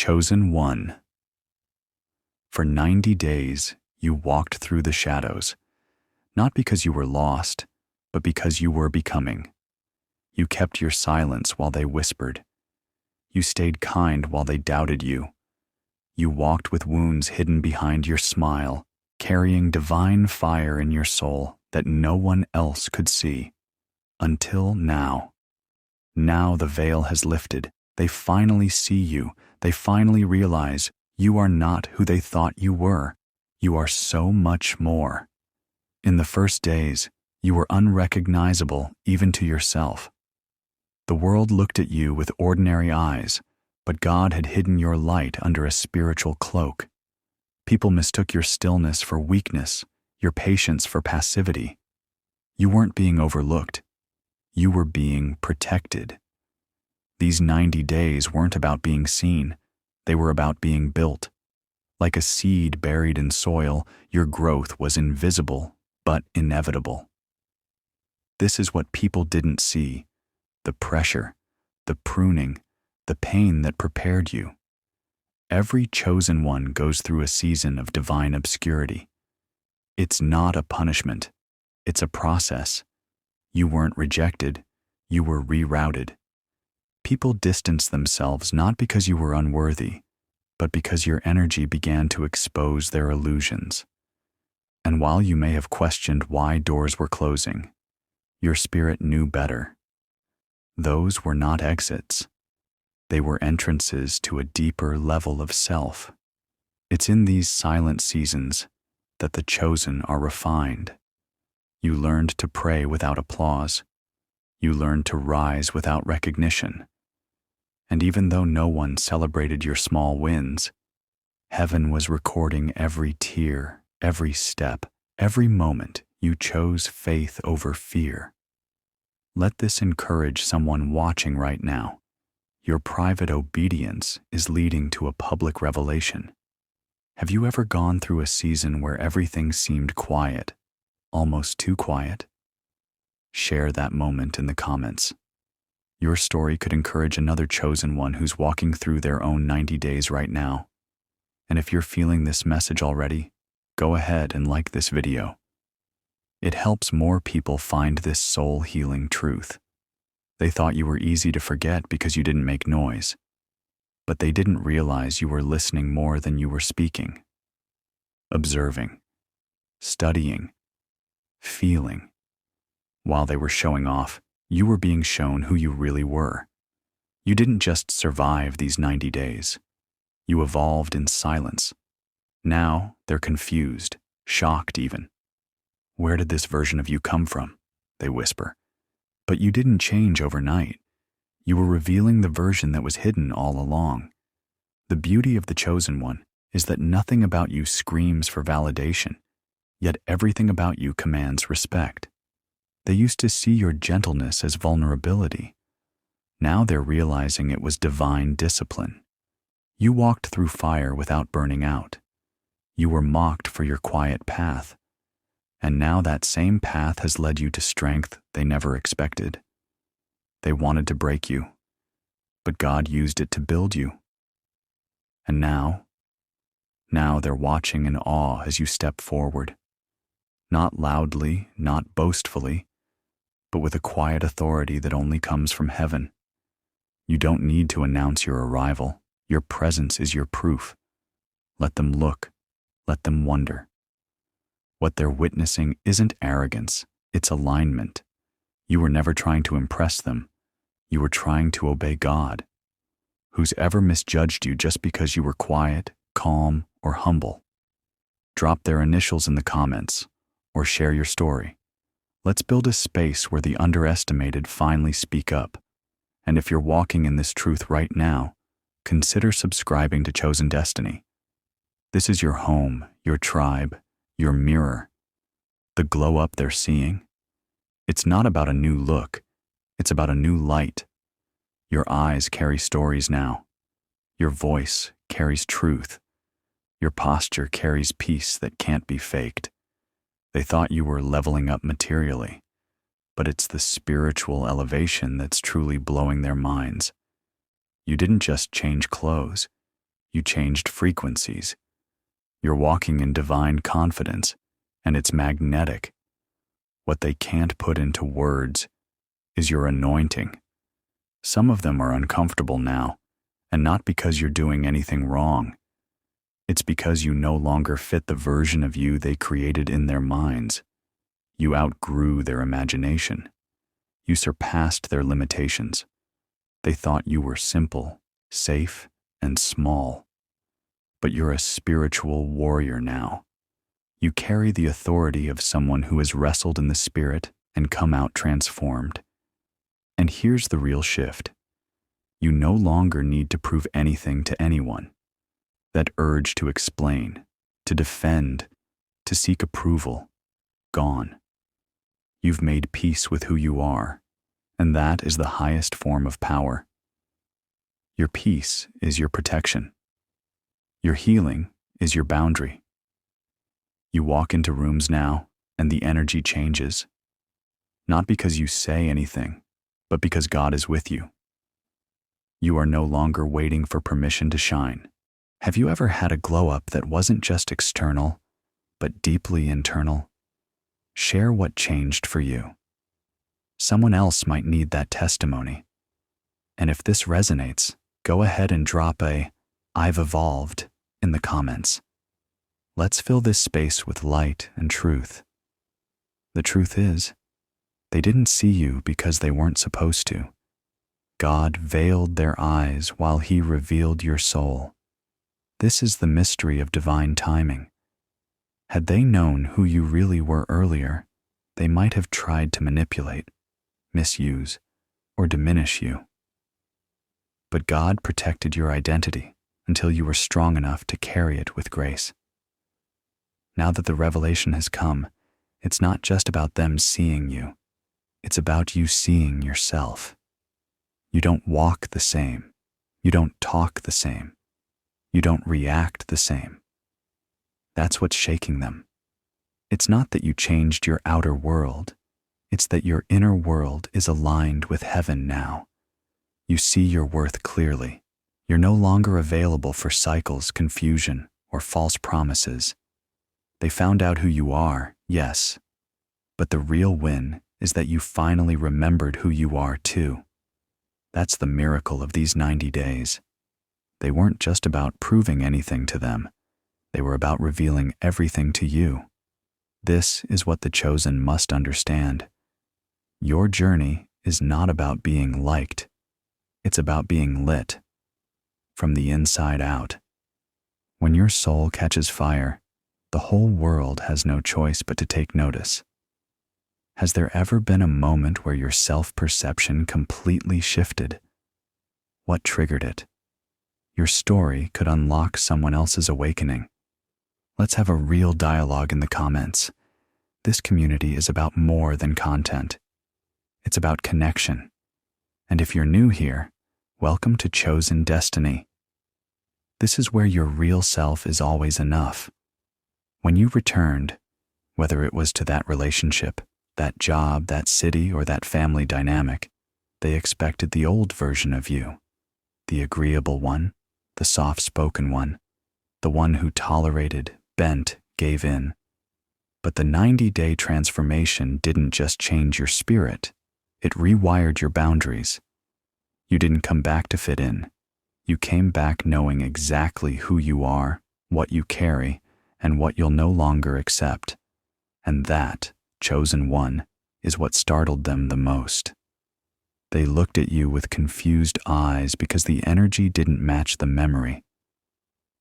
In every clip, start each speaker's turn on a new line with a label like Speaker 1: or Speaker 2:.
Speaker 1: Chosen one. For 90 days, you walked through the shadows, not because you were lost, but because you were becoming. You kept your silence while they whispered. You stayed kind while they doubted you. You walked with wounds hidden behind your smile, carrying divine fire in your soul that no one else could see. Until now. Now the veil has lifted. They finally see you. They finally realize you are not who they thought you were. You are so much more. In the first days, you were unrecognizable even to yourself. The world looked at you with ordinary eyes, but God had hidden your light under a spiritual cloak. People mistook your stillness for weakness, your patience for passivity. You weren't being overlooked. You were being protected. These 90 days weren't about being seen. They were about being built. Like a seed buried in soil, your growth was invisible, but inevitable. This is what people didn't see: the pressure, the pruning, the pain that prepared you. Every chosen one goes through a season of divine obscurity. It's not a punishment. It's a process. You weren't rejected. You were rerouted. People distanced themselves not because you were unworthy, but because your energy began to expose their illusions. And while you may have questioned why doors were closing, your spirit knew better. Those were not exits. They were entrances to a deeper level of self. It's in these silent seasons that the chosen are refined. You learned to pray without applause. You learned to rise without recognition. And even though no one celebrated your small wins, heaven was recording every tear, every step, every moment you chose faith over fear. Let this encourage someone watching right now. Your private obedience is leading to a public revelation. Have you ever gone through a season where everything seemed quiet, almost too quiet? Share that moment in the comments. Your story could encourage another chosen one who's walking through their own 90 days right now. And if you're feeling this message already, go ahead and like this video. It helps more people find this soul-healing truth. They thought you were easy to forget because you didn't make noise, but they didn't realize you were listening more than you were speaking. Observing, studying, feeling. While they were showing off, you were being shown who you really were. You didn't just survive these 90 days. You evolved in silence. Now they're confused, shocked even. Where did this version of you come from? They whisper. But you didn't change overnight. You were revealing the version that was hidden all along. The beauty of the chosen one is that nothing about you screams for validation, yet everything about you commands respect. They used to see your gentleness as vulnerability. Now they're realizing it was divine discipline. You walked through fire without burning out. You were mocked for your quiet path. And now that same path has led you to strength they never expected. They wanted to break you, but God used it to build you. And now they're watching in awe as you step forward. Not loudly, not boastfully, but with a quiet authority that only comes from heaven. You don't need to announce your arrival. Your presence is your proof. Let them look. Let them wonder. What they're witnessing isn't arrogance, it's alignment. You were never trying to impress them. You were trying to obey God. Who's ever misjudged you just because you were quiet, calm, or humble? Drop their initials in the comments, or share your story. Let's build a space where the underestimated finally speak up. And if you're walking in this truth right now, consider subscribing to Chosen Destiny. This is your home, your tribe, your mirror. The glow up they're seeing. It's not about a new look. It's about a new light. Your eyes carry stories now. Your voice carries truth. Your posture carries peace that can't be faked. They thought you were leveling up materially, but it's the spiritual elevation that's truly blowing their minds. You didn't just change clothes. You changed frequencies. You're walking in divine confidence, and it's magnetic. What they can't put into words is your anointing. Some of them are uncomfortable now, and not because you're doing anything wrong. It's because you no longer fit the version of you they created in their minds. You outgrew their imagination. You surpassed their limitations. They thought you were simple, safe, and small. But you're a spiritual warrior now. You carry the authority of someone who has wrestled in the spirit and come out transformed. And here's the real shift. You no longer need to prove anything to anyone. That urge to explain, to defend, to seek approval, gone. You've made peace with who you are, and that is the highest form of power. Your peace is your protection. Your healing is your boundary. You walk into rooms now, and the energy changes. Not because you say anything, but because God is with you. You are no longer waiting for permission to shine. Have you ever had a glow-up that wasn't just external, but deeply internal? Share what changed for you. Someone else might need that testimony. And if this resonates, go ahead and drop a "I've evolved" in the comments. Let's fill this space with light and truth. The truth is, they didn't see you because they weren't supposed to. God veiled their eyes while He revealed your soul. This is the mystery of divine timing. Had they known who you really were earlier, they might have tried to manipulate, misuse, or diminish you. But God protected your identity until you were strong enough to carry it with grace. Now that the revelation has come, it's not just about them seeing you. It's about you seeing yourself. You don't walk the same. You don't talk the same. You don't react the same. That's what's shaking them. It's not that you changed your outer world. It's that your inner world is aligned with heaven now. You see your worth clearly. You're no longer available for cycles, confusion, or false promises. They found out who you are, yes, but the real win is that you finally remembered who you are too. That's the miracle of these 90 days. They weren't just about proving anything to them. They were about revealing everything to you. This is what the chosen must understand. Your journey is not about being liked. It's about being lit from the inside out. When your soul catches fire, the whole world has no choice but to take notice. Has there ever been a moment where your self-perception completely shifted? What triggered it? Your story could unlock someone else's awakening. Let's have a real dialogue in the comments. This community is about more than content. It's about connection. And if you're new here, welcome to Chosen Destiny. This is where your real self is always enough. When you returned, whether it was to that relationship, that job, that city, or that family dynamic, they expected the old version of you, the agreeable one, the soft-spoken one, the one who tolerated, bent, gave in. But the 90-day transformation didn't just change your spirit, it rewired your boundaries. You didn't come back to fit in. You came back knowing exactly who you are, what you carry, and what you'll no longer accept. And that, chosen one, is what startled them the most. They looked at you with confused eyes because the energy didn't match the memory.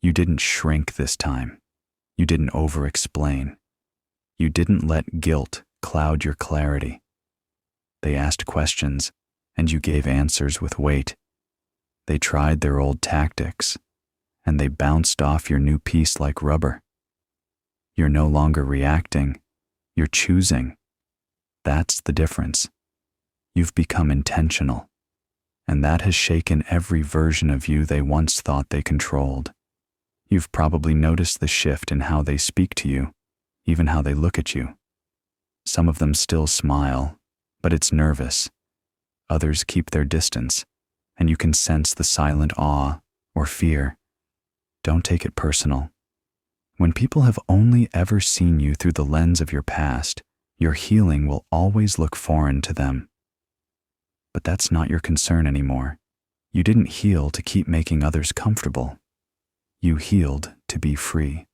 Speaker 1: You didn't shrink this time. You didn't over-explain. You didn't let guilt cloud your clarity. They asked questions, and you gave answers with weight. They tried their old tactics, and they bounced off your new piece like rubber. You're no longer reacting, you're choosing. That's the difference. You've become intentional, and that has shaken every version of you they once thought they controlled. You've probably noticed the shift in how they speak to you, even how they look at you. Some of them still smile, but it's nervous. Others keep their distance, and you can sense the silent awe or fear. Don't take it personal. When people have only ever seen you through the lens of your past, your healing will always look foreign to them. But that's not your concern anymore. You didn't heal to keep making others comfortable. You healed to be free.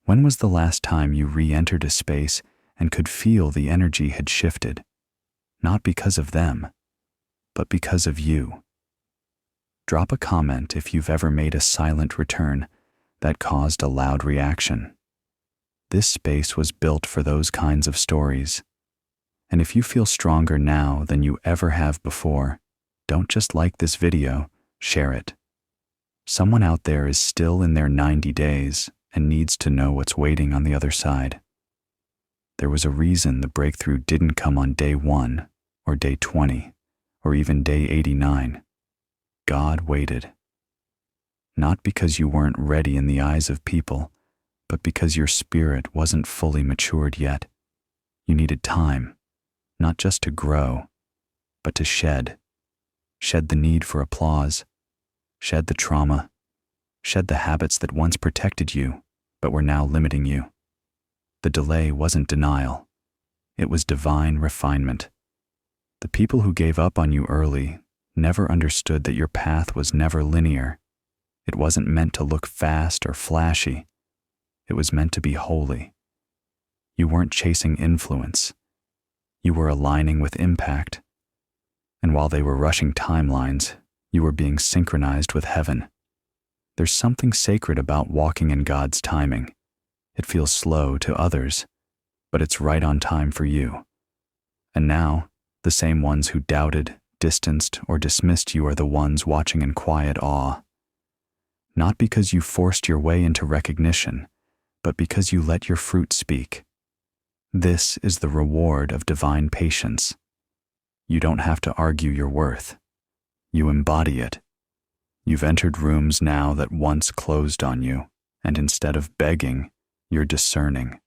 Speaker 1: When was the last time you re-entered a space and could feel the energy had shifted? Not because of them, but because of you. Drop a comment if you've ever made a silent return that caused a loud reaction. This space was built for those kinds of stories. And if you feel stronger now than you ever have before, don't just like this video, share it. Someone out there is still in their 90 days and needs to know what's waiting on the other side. There was a reason the breakthrough didn't come on day 1 or day 20 or even day 89. God waited. Not because you weren't ready in the eyes of people, but because your spirit wasn't fully matured yet. You needed time, not just to grow, but to shed. Shed the need for applause, shed the trauma, shed the habits that once protected you, but were now limiting you. The delay wasn't denial. It was divine refinement. The people who gave up on you early never understood that your path was never linear. It wasn't meant to look fast or flashy. It was meant to be holy. You weren't chasing influence. You were aligning with impact. And while they were rushing timelines, you were being synchronized with heaven. There's something sacred about walking in God's timing. It feels slow to others, but it's right on time for you. And now, the same ones who doubted, distanced, or dismissed you are the ones watching in quiet awe. Not because you forced your way into recognition, but because you let your fruit speak. This is the reward of divine patience. You don't have to argue your worth. You embody it. You've entered rooms now that once closed on you, and instead of begging, you're discerning.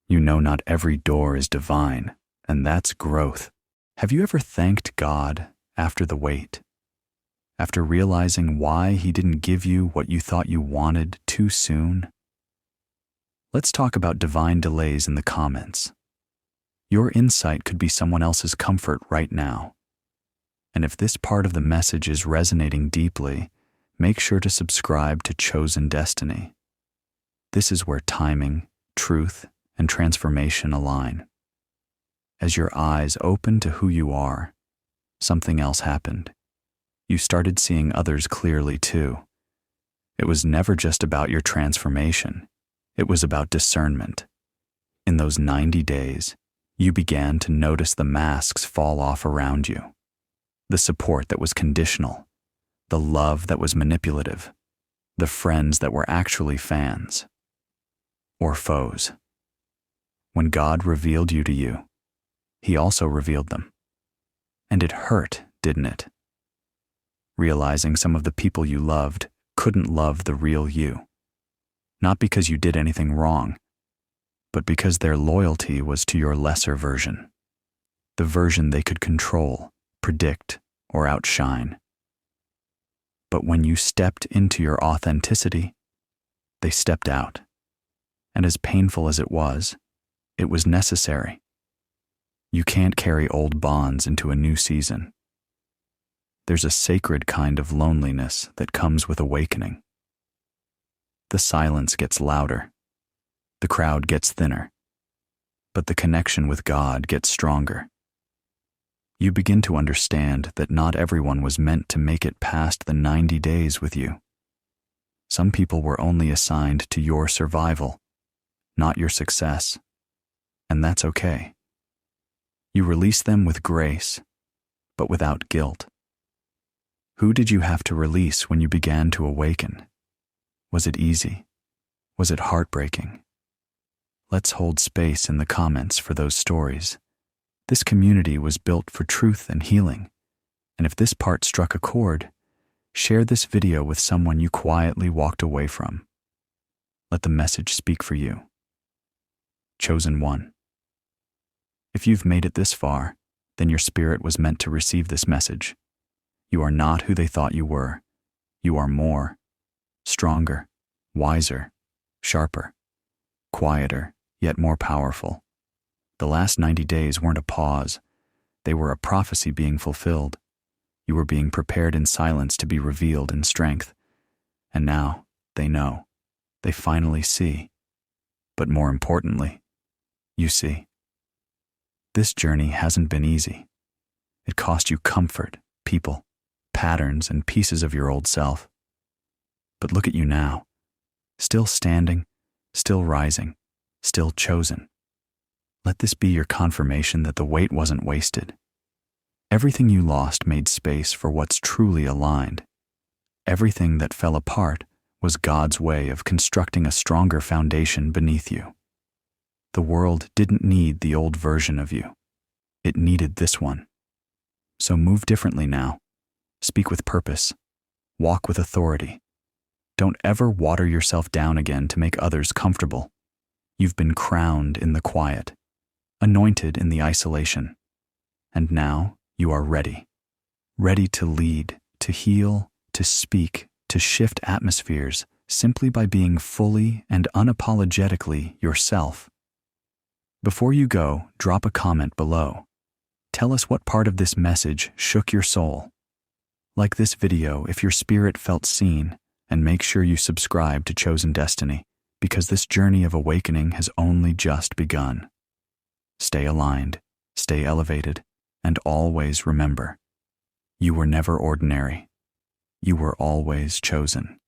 Speaker 1: You know not every door is divine, and that's growth. Have you ever thanked God after the wait? After realizing why He didn't give you what you thought you wanted too soon? Let's talk about divine delays in the comments. Your insight could be someone else's comfort right now. And if this part of the message is resonating deeply, make sure to subscribe to Chosen Destiny. This is where timing, truth, and transformation align. As your eyes open to who you are, something else happened. You started seeing others clearly too. It was never just about your transformation. It was about discernment. In those 90 days, you began to notice the masks fall off around you. The support that was conditional, the love that was manipulative, the friends that were actually fans or foes. When God revealed you to you, He also revealed them. And it hurt, didn't it? Realizing some of the people you loved couldn't love the real you. Not because you did anything wrong, but because their loyalty was to your lesser version, the version they could control, predict, or outshine. But when you stepped into your authenticity, they stepped out. And as painful as it was necessary. You can't carry old bonds into a new season. There's a sacred kind of loneliness that comes with awakening. The silence gets louder. The crowd gets thinner. But the connection with God gets stronger. You begin to understand that not everyone was meant to make it past the 90 days with you. Some people were only assigned to your survival, not your success. And that's okay. You release them with grace, but without guilt. Who did you have to release when you began to awaken? Was it easy? Was it heartbreaking? Let's hold space in the comments for those stories. This community was built for truth and healing. And if this part struck a chord, share this video with someone you quietly walked away from. Let the message speak for you. Chosen one. If you've made it this far, then your spirit was meant to receive this message. You are not who they thought you were. You are more, stronger. stronger, wiser, sharper, quieter, yet more powerful. The last 90 days weren't a pause. They were a prophecy being fulfilled. You were being prepared in silence to be revealed in strength. And now, they know. They finally see. But more importantly, you see. This journey hasn't been easy. It cost you comfort, people, patterns, and pieces of your old self. But look at you now. Still standing, still rising, still chosen. Let this be your confirmation that the wait wasn't wasted. Everything you lost made space for what's truly aligned. Everything that fell apart was God's way of constructing a stronger foundation beneath you. The world didn't need the old version of you. It needed this one. So move differently now. Speak with purpose. Walk with authority. Don't ever water yourself down again to make others comfortable. You've been crowned in the quiet, anointed in the isolation. And now you are ready. Ready to lead, to heal, to speak, to shift atmospheres simply by being fully and unapologetically yourself. Before you go, drop a comment below. Tell us what part of this message shook your soul. Like this video if your spirit felt seen, and make sure you subscribe to Chosen Destiny, because this journey of awakening has only just begun. Stay aligned, stay elevated, and always remember, you were never ordinary. You were always chosen.